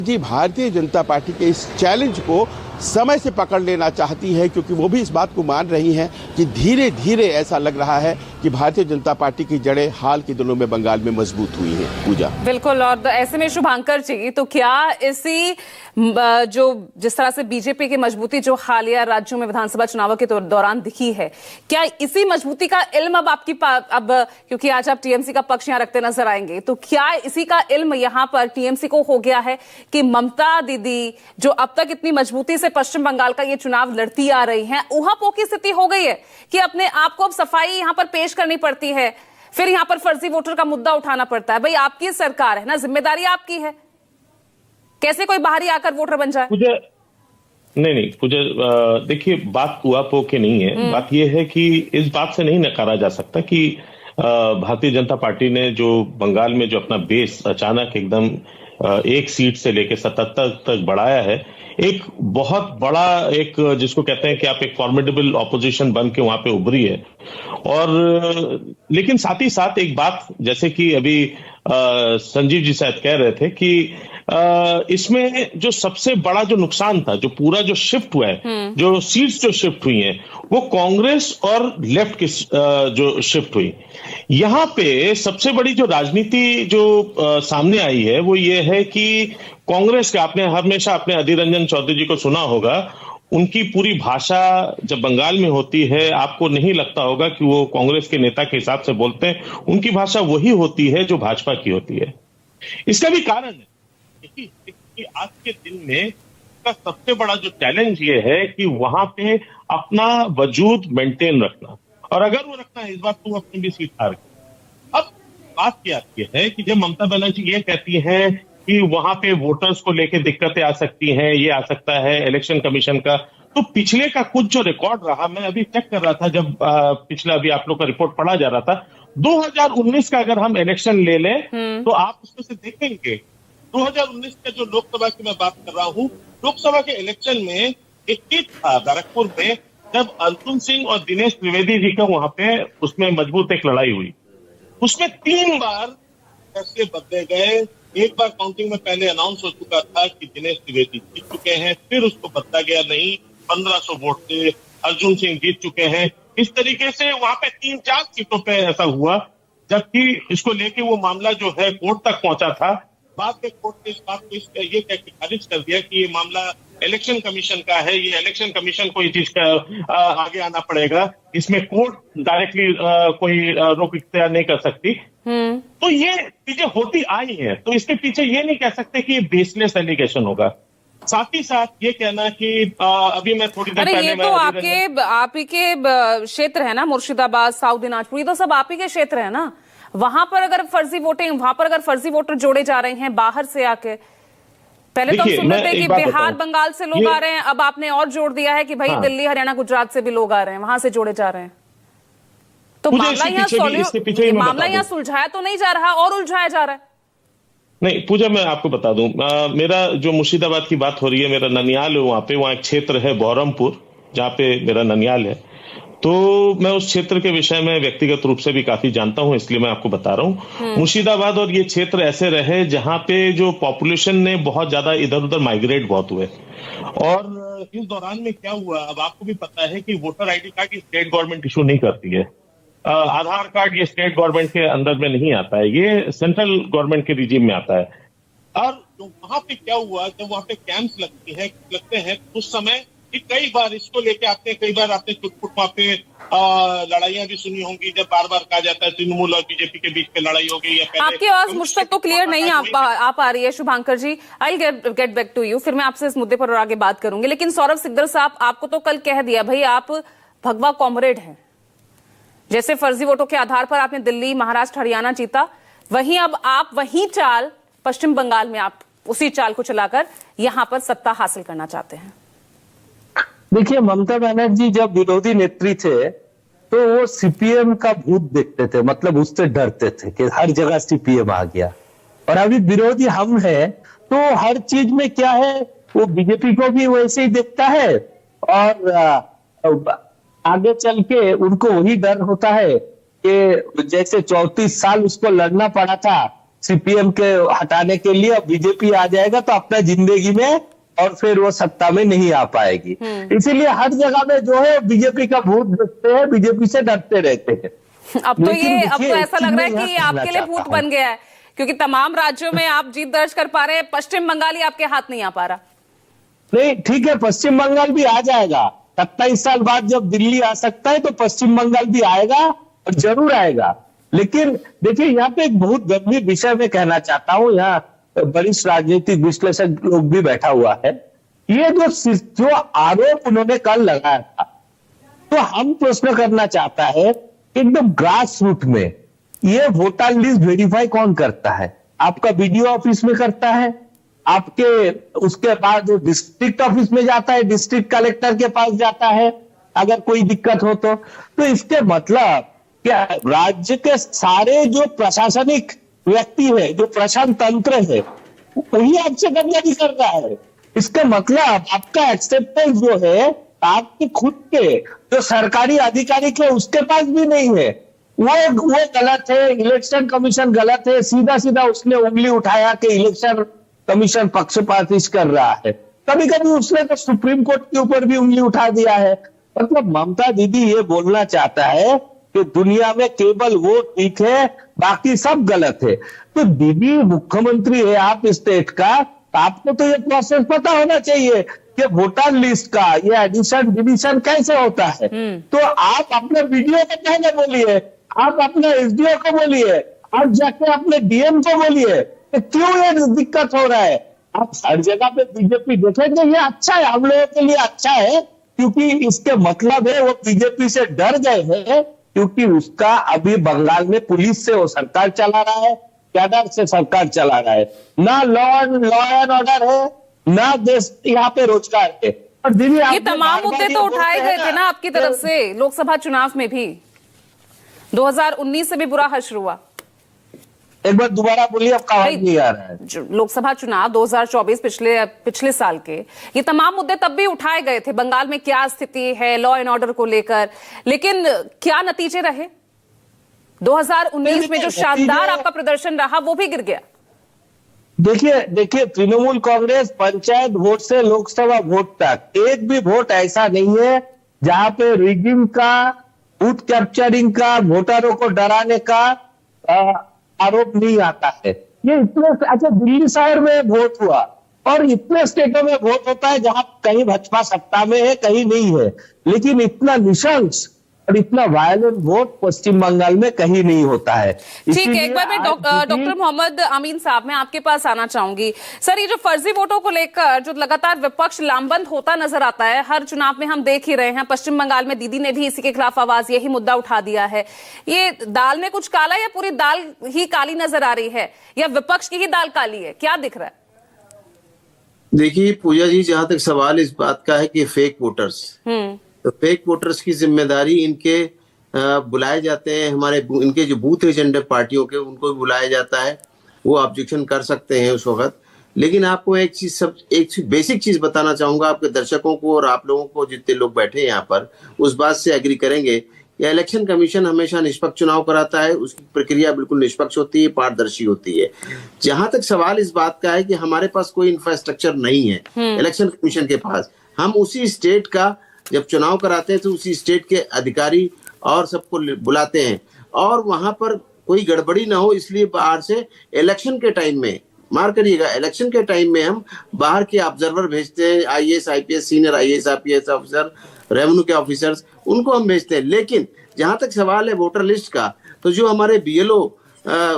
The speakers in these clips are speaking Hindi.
जी भारतीय जनता पार्टी के इस चैलेंज को समय से पकड़ लेना चाहती है, क्योंकि वो भी इस बात को मान रही हैं कि धीरे धीरे ऐसा लग रहा है कि भारतीय जनता पार्टी की जड़ें हाल के दिनों में बंगाल में मजबूत हुई हैं। पूजा बिल्कुल। और ऐसे में शुभांकर जी, तो क्या इसी जो जिस तरह से बीजेपी की मजबूती जो हालिया राज्यों में विधानसभा चुनावों के दौरान दिखी है, क्या इसी मजबूती का इल्म अब अब क्योंकि आज आप टीएमसी का पक्ष यहां रखते नजर आएंगे, तो क्या इसी का इल्म यहां पर टीएमसी को हो गया है कि ममता दीदी जो अब तक इतनी मजबूती से पश्चिम बंगाल का ये चुनाव लड़ती आ रही हैं, ऊहापोह की स्थिति हो गई है कि अपने आप को अब सफाई यहां पर पेश करनी पड़ती है, फिर यहां पर फर्जी वोटर का मुद्दा उठाना पड़ता है। भाई आपकी सरकार है ना, जिम्मेदारी आपकी है, कैसे कोई बाहरी आकर वोटर बन जाए? नहीं पूजा, देखिए बात ऊहापोह की नहीं है। बात यह है कि इस बात से नहीं नकारा जा सकता कि भारतीय जनता पार्टी ने जो बंगाल में जो अपना बेस अचानक एकदम 1 सीट से लेकर 77 तक बढ़ाया है, एक बहुत बड़ा एक जिसको कहते हैं कि आप एक फॉर्मिडेबल ऑपोजिशन बन के वहां पे उभरी है। और लेकिन साथ ही साथ एक बात, जैसे कि अभी संजीव जी शायद कह रहे थे कि इसमें जो सबसे बड़ा जो नुकसान था, जो पूरा जो शिफ्ट हुआ है, जो सीट्स जो शिफ्ट हुई हैं, वो कांग्रेस और लेफ्ट की जो शिफ्ट हुई। यहां पे सबसे बड़ी जो राजनीति जो सामने आई है वो ये है कि कांग्रेस के, आपने हमेशा अपने अधीर रंजन चौधरी जी को सुना होगा, उनकी पूरी भाषा जब बंगाल में होती है, आपको नहीं लगता होगा कि वो कांग्रेस के नेता के हिसाब से बोलते हैं। उनकी भाषा वही होती है जो भाजपा की होती है। इसका भी कारण है कि आज के दिन में का सबसे बड़ा जो चैलेंज ये है कि वहां पे अपना वजूद मेंटेन रखना, और अगर वो रखना है, इस बार तो अपनी भी सीट हार गई। अब बात क्या है कि जब ममता बनर्जी ये कहती हैं कि वहां पे वोटर्स को लेके दिक्कतें आ सकती हैं, ये आ सकता है इलेक्शन कमीशन का, तो पिछले का कुछ जो रिकॉर्ड रहा, मैं अभी चेक कर रहा था जब पिछला अभी आप लोग का रिपोर्ट पढ़ा जा रहा था, 2019 का अगर हम इलेक्शन ले लें तो आप उसमें से देखेंगे 2019 का जो लोकसभा की मैं बात कर रहा हूं, लोकसभा के इलेक्शन में एक सीट था बैरकपुर में, जब अर्जुन सिंह और दिनेश त्रिवेदी जी का वहां पे उसमें मजबूत एक लड़ाई हुई। उसमें 3 बार फैसले बदले गए। एक बार काउंटिंग में पहले अनाउंस हो चुका था कि दिनेश त्रिवेदी जीत चुके हैं, फिर उसको बदला गया, नहीं 1500 वोट से अर्जुन सिंह जीत चुके हैं। इस तरीके से वहां पे 3-4 सीटों पे ऐसा हुआ, जबकि इसको लेके वो मामला जो है कोर्ट तक पहुंचा था। बाद में कोर्ट ने इस बात को ये कह के खारिज कर दिया कि ये मामला इलेक्शन कमीशन का है, ये इलेक्शन कमीशन को ये चीज का आगे आना पड़ेगा, इसमें कोर्ट डायरेक्टली कोई रोक इख्तियार नहीं कर सकती। तो ये चीजें होती आई हैं, तो इसके पीछे ये नहीं कह सकते कि ये बेसलेस एलिगेशन होगा। साथ ही साथ ये कहना कि अभी मैं थोड़ी देर पहले, ये तो आप ही के क्षेत्र है ना, मुर्शिदाबाद, साउथ दिनाजपुर, ये तो सब आप ही के क्षेत्र है ना। वहां पर अगर फर्जी वोटर जोड़े जा रहे हैं बाहर से आके, पहले तो हम सुन रहे थे कि बिहार बंगाल से लोग आ रहे हैं, अब आपने और जोड़ दिया है कि भाई दिल्ली हरियाणा गुजरात से भी लोग आ रहे हैं, वहां से जोड़े जा रहे हैं। तो मामला यहाँ सुलझाया तो नहीं जा रहा, और उलझाया जा रहा है। नहीं पूजा, मैं आपको बता दूं, मेरा जो मुर्शिदाबाद की बात हो रही है, मेरा ननियाल है वहां एक क्षेत्र है बहरमपुर, जहां पे मेरा ननियाल है, तो मैं उस क्षेत्र के विषय में व्यक्तिगत रूप से भी काफी जानता हूं, इसलिए मैं आपको बता रहा हूं। मुर्शिदाबाद और ये क्षेत्र ऐसे रहे जहां पे जो पॉपुलेशन ने बहुत ज्यादा इधर उधर माइग्रेट बहुत हुए, और इस दौरान में क्या हुआ, अब आपको भी पता है कि voter ID card state government issue नहीं करती है, आधार कार्ड ये स्टेट गवर्नमेंट के अंदर में नहीं आता है, ये सेंट्रल गवर्नमेंट के रिजीम में आता है। और तो वहां पे क्या हुआ, जब वहां पे कैंप्स लगते हैं उस समय कई बार इसको लेके कई बार आपने चुटपुट वहां पे लड़ाइयां भी सुनी होंगी, जब बार बार कहा जाता है तृणमूल और बीजेपी के बीच में लड़ाई हो गई है। आपकी आवाज मुझ तक तो क्लियर नहीं आ पा रही है Shubhankar ji, I get back to you, फिर मैं आपसे इस मुद्दे पर और आगे बात करूंगी। लेकिन सौरभ सिकदर साहब, आपको तो कल कह दिया भाई आप भगवा कॉमरेड हैं, जैसे फर्जी वोटों के आधार पर आपने दिल्ली, महाराष्ट्र, हरियाणा जीता, वहीं अब आप वही चाल पश्चिम बंगाल में आप उसी चाल को चलाकर यहां पर सत्ता हासिल करना चाहते हैं। देखिए, ममता बनर्जी जब विरोधी नेत्री थे तो वो सीपीएम का भूत देखते थे, मतलब उससे डरते थे कि हर जगह सीपीएम आ गया, और अभी विरोधी हम हैं तो हर चीज में क्या है, वो बीजेपी को भी वैसे ही देखता है, और आगे चल के उनको वही डर होता है कि जैसे 34 साल उसको लड़ना पड़ा था, सीपीएम के हटाने के लिए, अब बीजेपी आ जाएगा तो अपना जिंदगी में और फिर वो सत्ता में नहीं आ पाएगी। इसीलिए हर जगह में जो है बीजेपी का भूत देखते हैं, बीजेपी से डरते रहते हैं। अब तो ऐसा लग रहा है कि यहाँ आपके लिए भूत बन गया है, क्योंकि तमाम राज्यों में आप जीत दर्ज कर पा रहे हैं, पश्चिम बंगाल ही आपके हाथ नहीं आ पा रहा। नहीं, ठीक है, पश्चिम बंगाल भी आ जाएगा। 27 साल बाद जब दिल्ली आ सकता है तो पश्चिम बंगाल भी आएगा, और जरूर आएगा। लेकिन देखिए, यहाँ पे एक बहुत गंभीर विषय में कहना चाहता हूँ, यहाँ वरिष्ठ राजनीतिक विश्लेषक लोग भी बैठा हुआ है। ये जो आरोप उन्होंने कल लगाया था, तो हम प्रश्न करना चाहता है, एकदम ग्रास रूट में ये वोटर लिस्ट वेरीफाई कौन करता है? आपका बीडीओ ऑफिस में करता है, आपके उसके बाद वो डिस्ट्रिक्ट ऑफिस में जाता है, डिस्ट्रिक्ट कलेक्टर के पास जाता है अगर कोई दिक्कत हो तो इसके मतलब क्या राज्य के सारे जो प्रशासनिक व्यक्ति है, जो प्रशासन तंत्र है, वही आपसे कब्जा नहीं कर रहा है। इसका मतलब आपका एक्सेप्टेंस जो है आपके खुद के जो सरकारी अधिकारी के उसके पास भी नहीं है। वो गलत है, इलेक्शन कमीशन गलत है, सीधा सीधा उसने उंगली उठाया कि इलेक्शन कमीशन पक्षपातिश कर रहा है। कभी कभी उसने तो सुप्रीम कोर्ट के ऊपर भी उंगली उठा दिया है। मतलब ममता दीदी ये बोलना चाहता है कि दुनिया में केवल वो ठीक है, बाकी सब गलत है। तो दीदी मुख्यमंत्री है आप स्टेट का, तो आपको तो ये प्रोसेस पता होना चाहिए कि वोटर लिस्ट का ये एडिशन डिलीशन कैसे होता है। तो आप अपने वीडियो को कहने बोलिए, आप अपने एसडीओ को बोलिए, आप जाके अपने डीएम को बोलिए क्यों ये दिक्कत हो रहा है। आप हर जगह पे बीजेपी देखेंगे, ये अच्छा है, हम लोगों के लिए अच्छा है, क्योंकि इसके मतलब है वो बीजेपी से डर गए हैं, क्योंकि उसका अभी बंगाल में पुलिस से वो सरकार चला रहा है, कैडर से सरकार चला रहा है, ना लॉ एंड ऑर्डर है, ना देश यहाँ पे रोजगार है। और दीदी ये तमाम मुद्दे तो उठाए गए थे ना आपकी तरफ से लोकसभा चुनाव में भी, 2019 से भी बुरा हश्र हुआ। एक बार दोबारा बोलिए, आपका आवाज नहीं आ रहा है। लोकसभा चुनाव 2024 पिछले साल के, ये तमाम मुद्दे तब भी उठाए गए थे, बंगाल में क्या स्थिति है लॉ एंड ऑर्डर को लेकर, लेकिन क्या नतीजे रहे? 2019 में जो शानदार आपका प्रदर्शन रहा वो भी गिर गया। देखिए तृणमूल कांग्रेस पंचायत वोट से लोकसभा वोट तक एक भी वोट ऐसा नहीं है जहां पे रिगिंग का, बूथ कैप्चरिंग का, वोटरों को डराने का आरोप नहीं आता है। ये इतने, अच्छा दिल्ली शहर में वोट हुआ और इतने स्टेटों में वोट होता है जहां कहीं भाजपा सत्ता में है, कहीं नहीं है, लेकिन इतना निशंस और इतना वायलेंट वोट पश्चिम बंगाल में कहीं नहीं होता है। ठीक है, एक बार मैं डॉक्टर मोहम्मद अमीन साहब मैं आपके पास आना चाहूंगी। सर, ये जो फर्जी वोटों को लेकर जो लगातार विपक्ष लामबंद होता नजर आता है, हर चुनाव में हम देख ही रहे हैं, पश्चिम बंगाल में दीदी ने भी इसी के खिलाफ आवाज, यही मुद्दा उठा दिया है। ये दाल में कुछ काला या पूरी दाल ही काली नजर आ रही है, या विपक्ष की ही दाल काली है, क्या दिख रहा है? देखिए पूजा जी, जहां तक सवाल इस बात का है कि फेक वोटर्स, तो फेक वोटर्स की जिम्मेदारी इनके बुलाए जाते हैं, हमारे इनके जो बूथ एजेंडे पार्टियों के, उनको बुलाया जाता है, वो ऑब्जेक्शन कर सकते हैं उस वक्त। लेकिन आपको एक बेसिक चीज बताना चाहूंगा आपके दर्शकों को और आप लोगों को, जितने लोग बैठे हैं यहाँ पर, उस बात से एग्री करेंगे कि इलेक्शन कमीशन हमेशा निष्पक्ष चुनाव कराता है, उसकी प्रक्रिया बिल्कुल निष्पक्ष होती है, पारदर्शी होती है। जहां तक सवाल इस बात का है कि हमारे पास कोई इंफ्रास्ट्रक्चर नहीं है इलेक्शन कमीशन के पास, हम उसी स्टेट का जब चुनाव कराते हैं तो उसी स्टेट के अधिकारी और सबको बुलाते हैं, और वहां पर कोई गड़बड़ी ना हो इसलिए बाहर से इलेक्शन के टाइम में, मार करिएगा, इलेक्शन के टाइम में हम बाहर के ऑब्जर्वर भेजते हैं, IAS IPS, senior IAS IPS officer, revenue के ऑफिसर्स, उनको हम भेजते हैं। लेकिन जहां तक सवाल है वोटर लिस्ट का, तो जो हमारे बीएलओ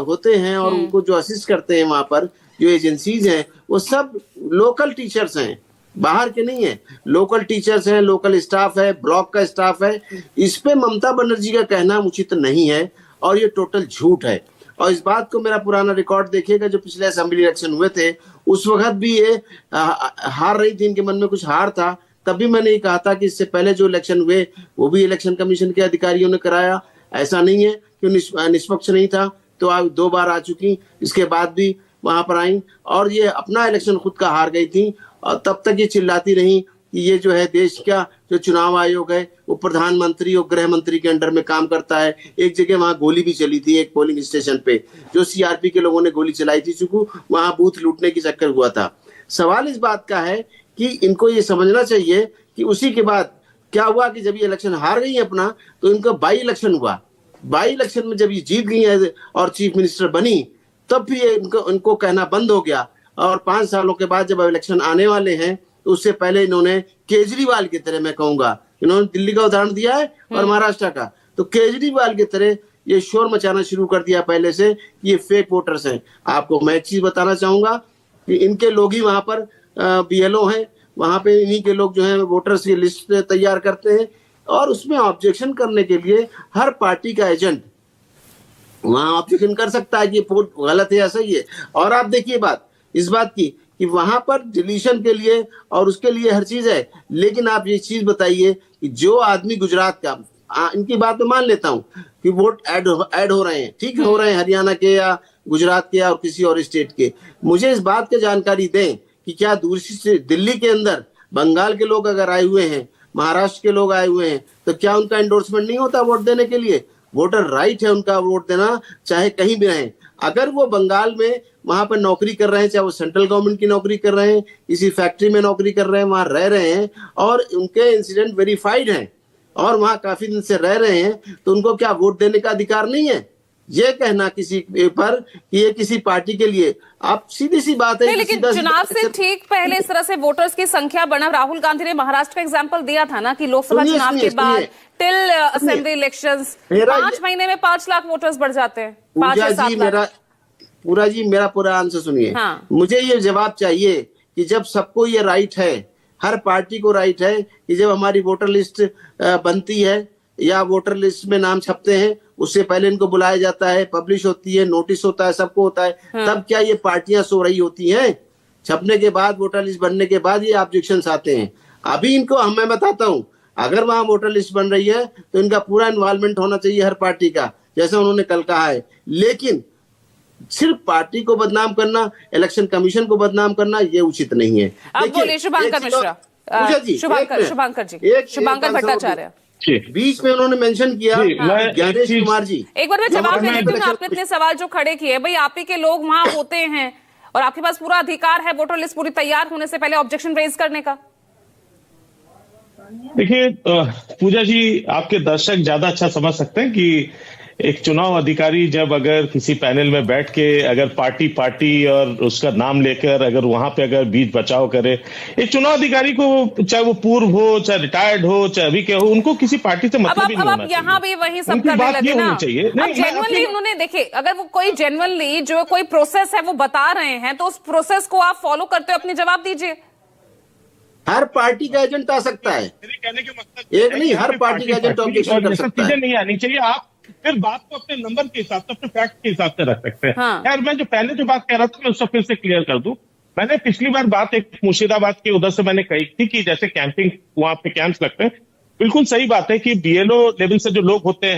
होते हैं और उनको जो असिस्ट करते हैं वहां पर जो एजेंसीज हैं, वो सब लोकल टीचर्स हैं, बाहर के नहीं है, लोकल टीचर्स हैं, लोकल स्टाफ है, ब्लॉक का स्टाफ है। इस पे ममता बनर्जी का कहना उचित नहीं है और ये टोटल झूठ है। और इस बात को मेरा पुराना रिकॉर्ड देखिएगा, जो पिछले असेंबली इलेक्शन हुए थे उस वक्त भी ये हार रही थी, इनके मन में कुछ हार था, तब भी मैंने ये कहा था कि इससे पहले जो इलेक्शन हुए वो भी इलेक्शन कमीशन के अधिकारियों ने कराया, ऐसा नहीं है कि निष्पक्ष नहीं था। तो आप 2 बार आ चुकी, इसके बाद भी वहां पर आई और ये अपना इलेक्शन खुद का हार गई थी, और तब तक ये चिल्लाती रही कि ये जो है देश का जो चुनाव आयोग है वो प्रधानमंत्री और गृह मंत्री के अंडर में काम करता है। एक जगह वहां गोली भी चली थी, एक पोलिंग स्टेशन पे जो सीआरपी के लोगों ने गोली चलाई थी, चूंकि वहां बूथ लूटने की चक्कर हुआ था। सवाल इस बात का है कि इनको ये समझना चाहिए कि उसी के बाद क्या हुआ कि जब ये इलेक्शन हार गई अपना, तो इनका बाई इलेक्शन हुआ। बाई इलेक्शन में जब ये जीत गई है और चीफ मिनिस्टर बनी, तब भी इनको कहना बंद हो गया। और 5 सालों के बाद जब इलेक्शन आने वाले हैं, तो उससे पहले इन्होंने केजरीवाल की तरह, मैं कहूंगा, इन्होंने दिल्ली का उदाहरण दिया है और महाराष्ट्र का, तो केजरीवाल की तरह ये शोर मचाना शुरू कर दिया पहले से कि ये फेक वोटर्स हैं। आपको मैं एक चीज बताना चाहूंगा कि इनके लोग ही वहां पर बीएलओ हैं, वहां पे इन्हीं के लोग जो है वोटर्स की लिस्ट तैयार करते हैं, और उसमें ऑब्जेक्शन करने के लिए हर पार्टी का एजेंट वहां ऑब्जेक्शन कर सकता है कि ये वोट गलत है या सही है। और आप देखिए इस बात की कि वहां पर डिलीशन के लिए और उसके लिए हर चीज है, लेकिन आप ये चीज बताइए कि जो आदमी गुजरात का, इनकी बात मैं मान लेता हूं कि वोट ऐड हो रहे हैं, ठीक हो रहे हैं हरियाणा के या गुजरात के या और किसी और स्टेट के, मुझे इस बात की जानकारी दें कि क्या दूसरी से दिल्ली के अंदर बंगाल के लोग अगर आए हुए हैं, महाराष्ट्र के लोग आए हुए हैं, तो क्या उनका एंडोर्समेंट नहीं होता वोट देने के लिए? वोटर राइट है उनका वोट देना, चाहे कहीं भी रहें। अगर वो बंगाल में वहां पर नौकरी कर रहे हैं, चाहे वो सेंट्रल गवर्नमेंट की नौकरी कर रहे हैं, किसी फैक्ट्री में नौकरी कर रहे हैं, वहां रह रहे हैं और उनके इंसिडेंट वेरीफाइड हैं और वहां काफी दिन से रह रहे हैं, तो उनको क्या वोट देने का अधिकार नहीं है? ये कहना किसी पर कि ये किसी पार्टी के लिए, आप सीधी सी बात है। लेकिन चुनाव से ठीक पहले इस तरह से वोटर्स की संख्या बढ़ा, राहुल गांधी ने महाराष्ट्र का एग्जांपल दिया था ना कि लोकसभा चुनाव के बाद टिल असेंबली इलेक्शंस 5 महीने में 5 लाख वोटर्स बढ़ जाते हैं। मेरा पूरा आंसर सुनिए। हाँ। मुझे ये जवाब चाहिए कि जब सबको ये राइट है, हर पार्टी को राइट है कि जब हमारी वोटर लिस्ट बनती है या वोटर लिस्ट में नाम छपते हैं, उससे पहले इनको बुलाया जाता है, पब्लिश होती है, नोटिस होता है, सबको होता है, तब क्या ये पार्टियां सो रही होती हैं? छपने के बाद, वोटर लिस्ट बनने के बाद ये ऑब्जेक्शंस आते हैं। अभी इनको मैं बताता हूं, अगर वहां वोटर लिस्ट बन रही है तो इनका पूरा इन्वॉल्वमेंट होना चाहिए हर पार्टी का, जैसा उन्होंने कल कहा है। लेकिन सिर्फ पार्टी को बदनाम करना, इलेक्शन कमीशन को बदनाम करना, ये उचित नहीं है। अब बोलिए शुभंकर मिश्रा, शुभंकर भट्टाचार्य। बीच में उन्होंने मेंशन किया ज्ञानेश कुमार जी। एक बार मैं जवाब दे देती हूँ, आपने इतने सवाल जो खड़े किए, भाई आप ही के लोग वहां होते हैं और आपके पास पूरा अधिकार है वोटर लिस्ट पूरी तैयार होने से पहले ऑब्जेक्शन रेज करने का। देखिए पूजा जी, आपके दर्शक ज्यादा अच्छा समझ सकते हैं कि एक चुनाव अधिकारी जब अगर किसी पैनल में बैठ के अगर पार्टी और उसका नाम लेकर अगर वहां पे अगर बीच बचाव करे, एक चुनाव अधिकारी को चाहे वो पूर्व हो, चाहे रिटायर्ड हो, चाहे अभी क्या हो, उनको किसी पार्टी से मतलब ही नहीं होना चाहिए। यहाँ भी वही सब करने लगे ना। जेन्युइनली उन्होंने देखे, अगर वो कोई जेन्युइनली जो कोई प्रोसेस है वो बता रहे हैं, तो उस प्रोसेस को आप फॉलो करते हो, अपनी जवाब दीजिए। हर पार्टी का एजेंट आ सकता है, कहने के मतलब एक नहीं, हर पार्टी का एजेंट ऑब्जेक्शन कर सकता है। नहीं आनी चाहिए, आप फिर बात को अपने नंबर के हिसाब से, अपने फैक्ट के हिसाब से रख सकते हैं। हाँ। यार मैं जो पहले जो बात कह रहा था मैं उसको फिर से क्लियर कर दूं। मैंने पिछली बार बात एक मुर्शिदाबाद के उधर से मैंने कही थी कि जैसे कैंपिंग वहां पे कैंप्स लगते हैं, बिल्कुल सही बात है कि बीएलओ लेवल से जो लोग होते हैं